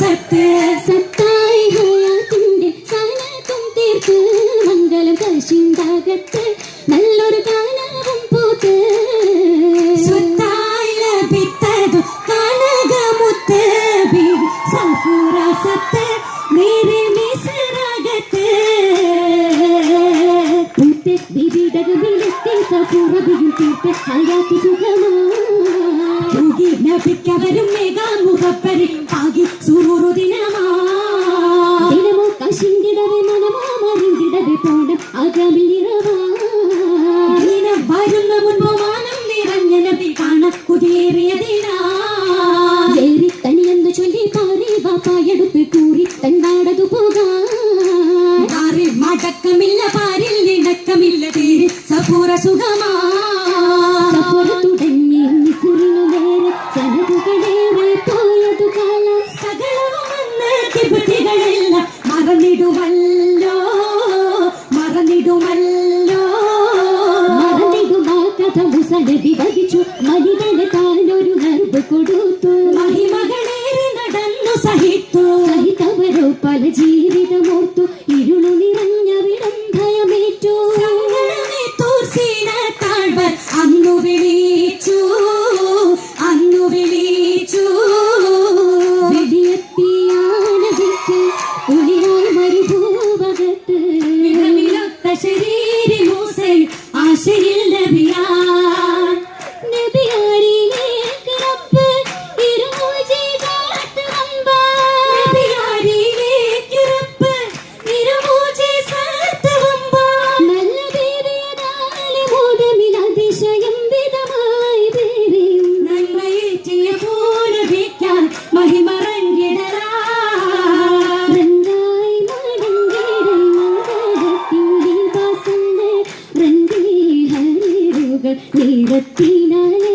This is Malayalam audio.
സത്ത് സത്തായി ഹയാത്തിന്റെ സനത്തും തീർത്ത് മംഗലം കശിന്താകത്ത് നല്ലൊരു കാലവും പൂത്ത് സ്വത്തായി ലഭിത്തതു കനകമുത്ത് സഫൂറ സത്ത് മേരെ മിസ്രകത്ത് പൂത്തെ വിവിധകമിലെത്തി സഫൂറ ബിഗിൻ തീർത്ത് ഹയാത്തി സുഖമാ നബിക്കവരും മേഘാമുഖപ്പരി ആകി സുറൂറു ദിനമോ കശിങ്കിടവെ മനമോ മറിങ്കിടവെ പോണം അകമിലിറവാ ദിനം വരുന്ന മുൻപോ മാനം നിറഞ്ഞ നബി കാണ കുതിയേറിയ ദിനാ ഏറി തനിയെന്ന് ചൊല്ലി പാറി വാപ്പായെടുത്ത് കൂറി തന്നാടതു പോകാം മടക്കമില്ല പാരിൽ ഇണക്കമില്ല തീരെ സഫൂറ സുഖമാ സഫൂറ തുടങ്ങി മിസ്രിനു നേരെ സനതുകളേറെ പോയതു കാലം സകലവുമെന്ന് കിബിതികളെല്ലാം മറന്നിടുമല്ലോ മറന്നിടുമാ കഥ മുസനബി വഹിച്ചു മനിതന് താനൊരു നർവ് കൊടുത്തു മഹിമകളേറെ നടന്നു സഹിതവരോ പല ജീവിതമോർത്തു ഇരുളു നിറഞ്ഞ വിടം ഭയമേറ്റു താഴ്വർ അന്നു വിളിച്ചു വെടിയെത്തിയാനതിക്ക് ഉളിയായി മരുഭൂവകത്ത് ശരീരി മൂസൽ ആശയിൽ നബിയാരിലേക്ക് റബ്ബ് ഇരുമൂജിസാത്ത് വമ്പ നല്ല ബീവിയതാലെ മോദമിൽ അതിശയം വിധമായി ബീവിയും നന്മയേറ്റിയ പൂരഭിക്കാൻ മഹിമറങ്ങിടലാ രംഗായി മടങ്ങിടൽ മംഗളത്തിൻ്റെ വസന്ത രംഗീ ഹരിരുകൾ നീരത്തിനാലെ